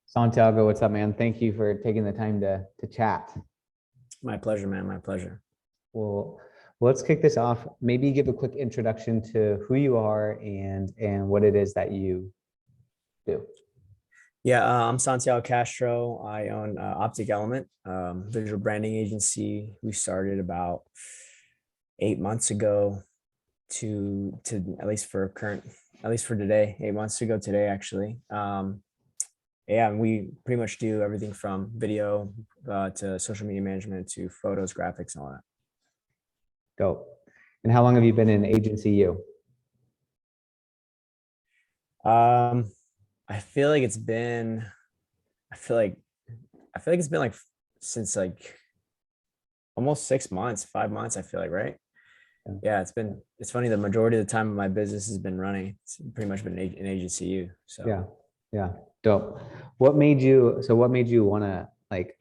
Santiago, what's up, man? Thank you for taking the time to chat. My pleasure, man. My pleasure. Well, let's kick this off. Maybe give a quick introduction to who you are and what it is that you do. Yeah, I'm Santiago Castro. I own Optic Element, visual branding agency. We started about 8 months ago to at least for today, 8 months ago today, actually. Yeah, and we pretty much do everything from video to social media management to photos, graphics, and all that. Dope. And how long have you been in Agency U? I feel like it's been, I feel like, I feel like it's been like since like almost 6 months, 5 months, I feel like, right? Yeah, it's funny. The majority of the time of my business has been running. It's pretty much been an agency U. So Yeah, dope. What made you want to like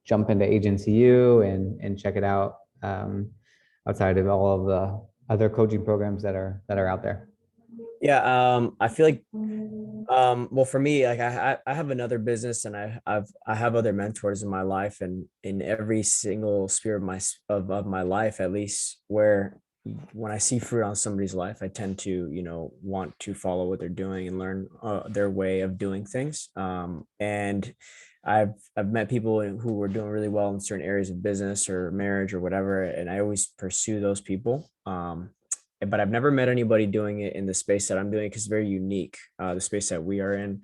jump into Agency U and check it out outside of all of the other coaching programs that are out there? yeah, I feel like well, for me, like I have another business, and I have other mentors in my life, and in every single sphere of my life, at least, where when I see fruit on somebody's life, I tend to, want to follow what they're doing and learn their way of doing things. And I've met people who were doing really well in certain areas of business or marriage or whatever, and I always pursue those people. But I've never met anybody doing it in the space that I'm doing, because it's very unique, the space that we are in,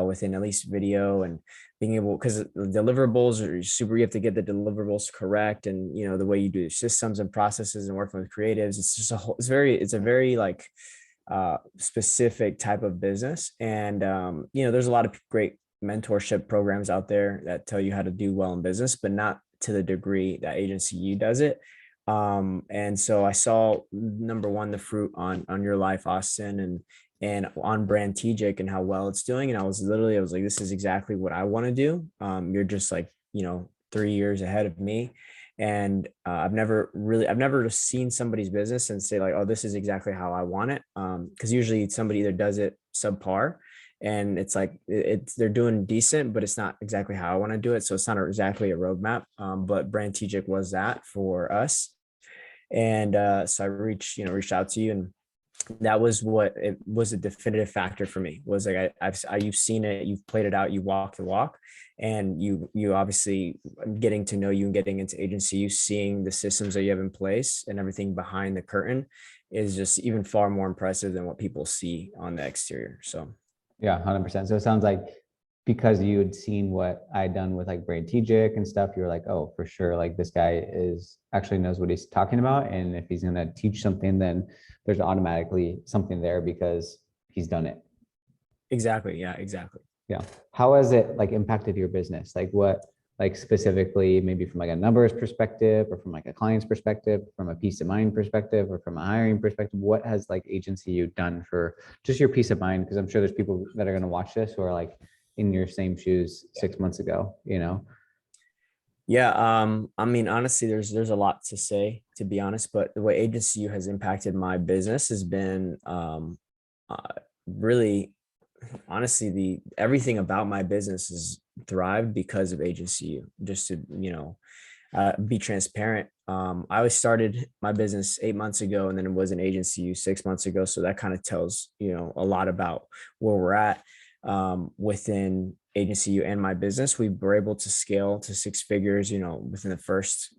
within at least video, and being able, because the deliverables are super, you have to get the deliverables correct, and the way you do systems and processes and working with creatives, it's just it's a very like specific type of business. And there's a lot of great mentorship programs out there that tell you how to do well in business, but not to the degree that Agency U does it. And so I saw, number one, the fruit on your life, Austin, and on Brantegic and how well it's doing. And I was like, this is exactly what I want to do. You're just like, 3 years ahead of me. And I've never seen somebody's business and say like, oh, this is exactly how I want it. Because usually somebody either does it subpar, and it's like they're doing decent, but it's not exactly how I want to do it. So it's not exactly a roadmap. But Brantegic was that for us. And so I reached out to you, and that was what it was. A definitive factor for me was like, you've seen it, you've played it out, you walk the walk, and you obviously, getting to know you and getting into Agency, you seeing the systems that you have in place and everything behind the curtain is just even far more impressive than what people see on the exterior. So Yeah, 100%. So it sounds like because you had seen what I'd done with like Braintegic and stuff, you were like, oh, for sure, like this guy is actually knows what he's talking about. And if he's going to teach something, then there's automatically something there because he's done it. exactly. Yeah, exactly. Yeah. How has it like impacted your business? Like what, like specifically, maybe from like a numbers perspective, or from like a client's perspective, from a peace of mind perspective, or from a hiring perspective? What has like Agency U done for just your peace of mind? Because I'm sure there's people that are going to watch this who are like in your same shoes 6 months ago, Yeah, I mean, honestly, there's a lot to say, to be honest, but the way Agency U has impacted my business has been really, honestly, the everything about my business has thrived because of Agency U. Just to be transparent, I was started my business 8 months ago, and then it was an Agency U 6 months ago. So that kind of tells a lot about where we're at within Agency U and my business. We were able to scale to six figures, within the first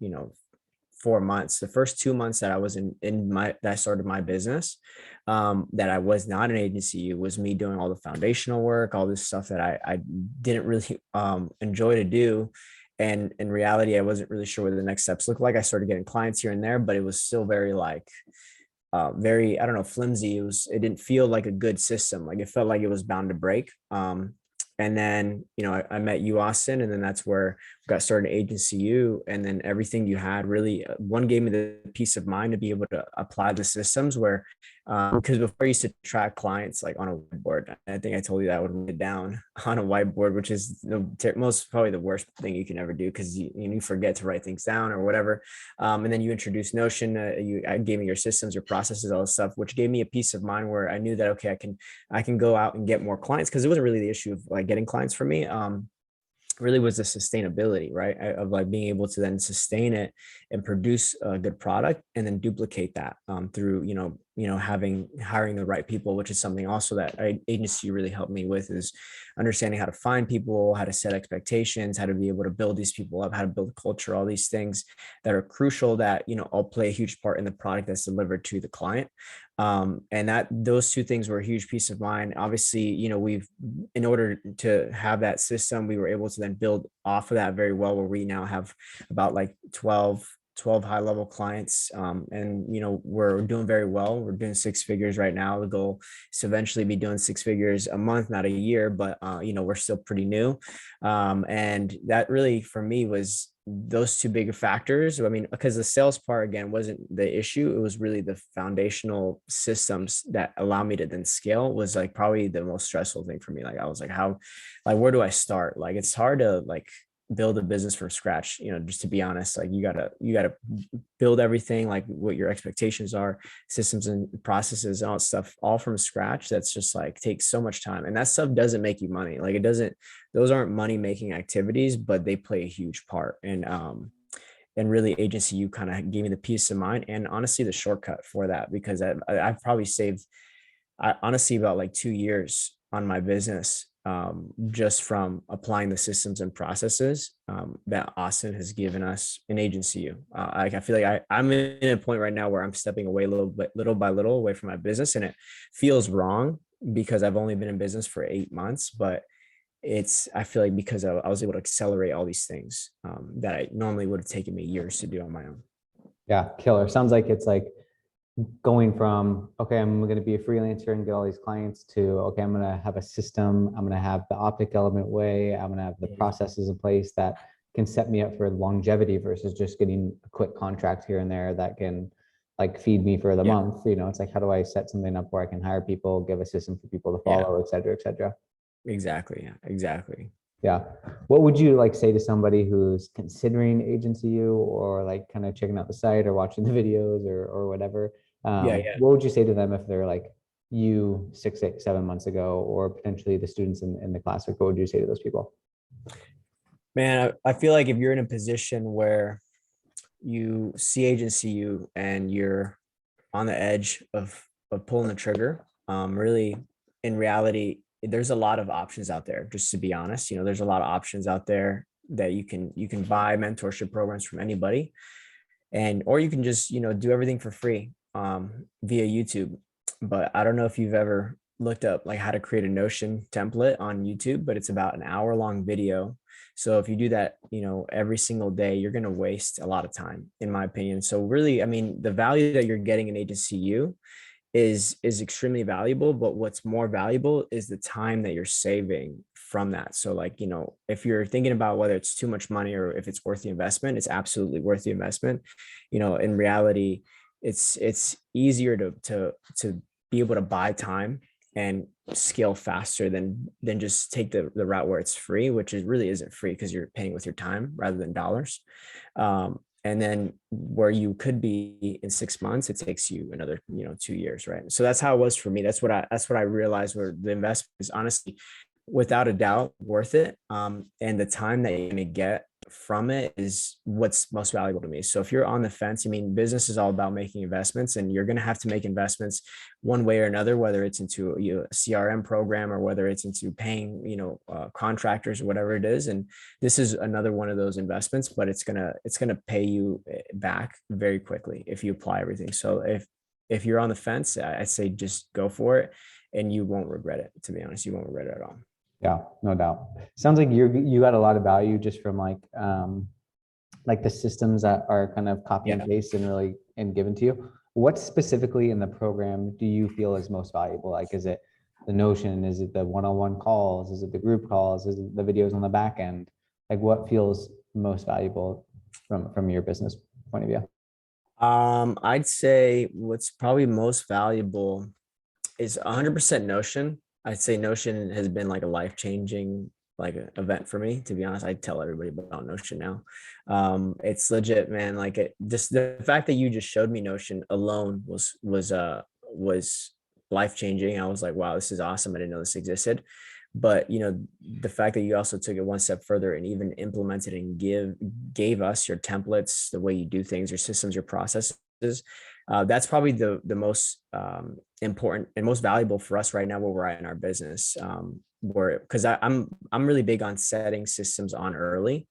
4 months. The first 2 months that I was that I started my business, that I was not an Agency U, was me doing all the foundational work, all this stuff that I didn't really enjoy to do. And in reality, I wasn't really sure what the next steps looked like. I started getting clients here and there, but it was still very like very, I don't know, flimsy. It didn't feel like a good system. Like it felt like it was bound to break. And then, I met you, Austin, and then that's where we got started Agency U. And then everything you had really, one gave me the peace of mind to be able to apply the systems where Because before I used to track clients like on a whiteboard. I think I told you that I would write it down on a whiteboard, which is probably the worst thing you can ever do, because you forget to write things down or whatever. And then you introduce Notion, you gave me your systems, your processes, all this stuff, which gave me a peace of mind where I knew that, okay, I can go out and get more clients, because it wasn't really the issue of like getting clients for me. Really was the sustainability, right? Of like being able to then sustain it and produce a good product, and then duplicate that through, hiring the right people, which is something also that agency really helped me with, is understanding how to find people, how to set expectations, how to be able to build these people up, how to build culture, all these things that are crucial that, all play a huge part in the product that's delivered to the client. And that those two things were a huge piece of mind. Obviously, in order to have that system, we were able to then build off of that very well, where we now have about like 12 high level clients. And, we're doing very well. We're doing 6 figures right now. The goal is to eventually be doing 6 figures a month, not a year, but, we're still pretty new. And that really, for me, was those two bigger factors. I mean, because the sales part, again, wasn't the issue. It was really the foundational systems that allow me to then scale, was like probably the most stressful thing for me. Like, I was like, where do I start? Like, it's hard to like build a business from scratch, just to be honest. Like, you gotta build everything, like what your expectations are, systems and processes and all that stuff, all from scratch. That's just like takes so much time, and that stuff doesn't make you money. Like, it doesn't, those aren't money making activities, but they play a huge part. And really, agency, you kind of gave me the peace of mind and honestly the shortcut for that, because I've probably saved, honestly, about like 2 years on my business, just from applying the systems and processes that Austin has given us in agency. I feel like I'm in a point right now where I'm stepping away little by little away from my business, and it feels wrong because I've only been in business for 8 months, but I feel like because I was able to accelerate all these things that I normally would have taken me years to do on my own. Yeah, killer. Sounds like it's like going from, okay, I'm going to be a freelancer and get all these clients, to, okay, I'm going to have a system. I'm going to have the optic element way. I'm going to have the processes in place that can set me up for longevity versus just getting a quick contract here and there that can like feed me for the month. It's like, how do I set something up where I can hire people, give a system for people to follow, et cetera, et cetera. Exactly. Yeah, exactly. Yeah. What would you like say to somebody who's considering agency you, or like kind of checking out the site or watching the videos or whatever? What would you say to them if they're like you 6, 8, 7 months ago, or potentially the students in the class? What would you say to those people? Man, I feel like if you're in a position where you see agency you and you're on the edge of pulling the trigger, really, in reality, there's a lot of options out there. Just to be honest, there's a lot of options out there that you can buy mentorship programs from anybody, or you can just do everything for free via YouTube. But I don't know if you've ever looked up like how to create a Notion template on YouTube, but it's about an hour-long video. So if you do that, every single day, you're going to waste a lot of time, in my opinion. So really, I mean, the value that you're getting in agency you is extremely valuable, but what's more valuable is the time that you're saving from that. So like, if you're thinking about whether it's too much money or if it's worth the investment, it's absolutely worth the investment. In reality, it's easier to be able to buy time and scale faster than just take the route where it's free, which really isn't free, because you're paying with your time rather than dollars. And then where you could be in 6 months, it takes you another 2 years, right? So that's how it was for me. That's what I realized, where the investment is honestly, without a doubt, worth it. And the time that you're going to get from it is what's most valuable to me. So if you're on the fence, business is all about making investments, and you're going to have to make investments one way or another, whether it's into a CRM program or whether it's into paying, contractors or whatever it is. And this is another one of those investments, but it's going to pay you back very quickly if you apply everything. So if you're on the fence, I say just go for it, and you won't regret it. To be honest, you won't regret it at all. Yeah, no doubt. Sounds like you got a lot of value just from like the systems that are kind of copy and paste and given to you. What specifically in the program do you feel is most valuable? Like, is it the Notion? Is it the one-on-one calls? Is it the group calls? Is it the videos on the back end? Like, what feels most valuable from your business point of view? I'd say what's probably most valuable is 100% Notion. I'd say Notion has been like a life-changing like event for me. To be honest, I tell everybody about Notion now. It's legit, man. Like just the fact that you just showed me Notion alone was life-changing. I was like, wow, this is awesome. I didn't know this existed. But the fact that you also took it one step further and even implemented and gave us your templates, the way you do things, your systems, your processes, that's probably the most important and most valuable for us right now where we're at in our business. Where because I'm really big on setting systems on early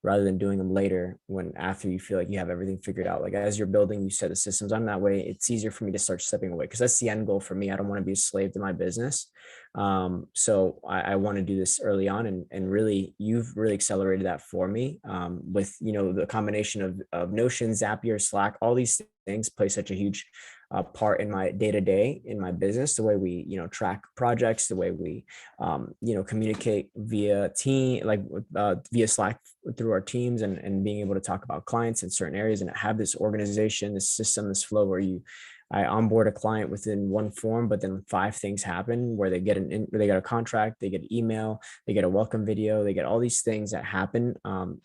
rather than doing them later when after you feel like you have everything figured out. Like as you're building, you set the systems on that way. It's easier for me to start stepping away because that's the end goal for me. I don't want to be a slave to my business. So I want to do this early on, and really you've really accelerated that for me with the combination of Notion, Zapier, Slack. All these things play such a huge part in my day-to-day in my business, the way we track projects, the way we communicate via via Slack through our teams, and being able to talk about clients in certain areas and have this organization, this system, this flow where I onboard a client within one form, but then 5 things happen where they get they get a contract, they get an email, they get a welcome video, they get all these things that happen.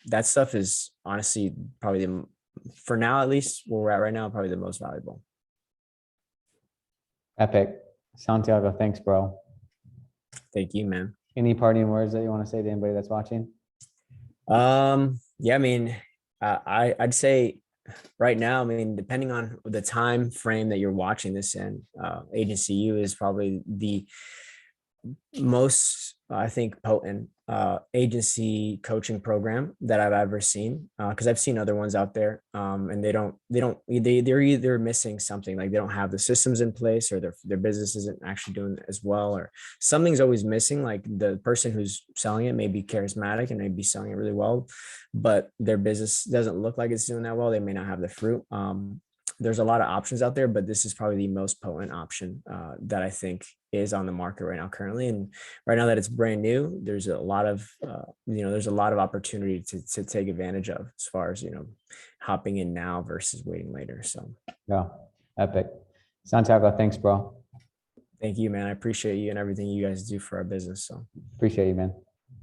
That stuff is honestly probably for now, at least where we're at right now, probably the most valuable. Epic. Santiago, thanks, bro. Thank you, man. Any parting words that you want to say to anybody that's watching? Yeah, I mean, I'd say right now, I mean, depending on the time frame that you're watching this in, Agency U is probably the most, I think, potent agency coaching program that I've ever seen. Because I've seen other ones out there, and they're either missing something, like they don't have the systems in place, or their business isn't actually doing as well, or something's always missing. Like the person who's selling it may be charismatic and may be selling it really well, but their business doesn't look like it's doing that well. They may not have the fruit. There's a lot of options out there, but this is probably the most potent option that I think is on the market right now currently. And right now that it's brand new, there's a lot of, there's a lot of opportunity to take advantage of as far as, hopping in now versus waiting later. So Yeah, epic. Santiago, thanks, bro. Thank you, man. I appreciate you and everything you guys do for our business. So appreciate you, man.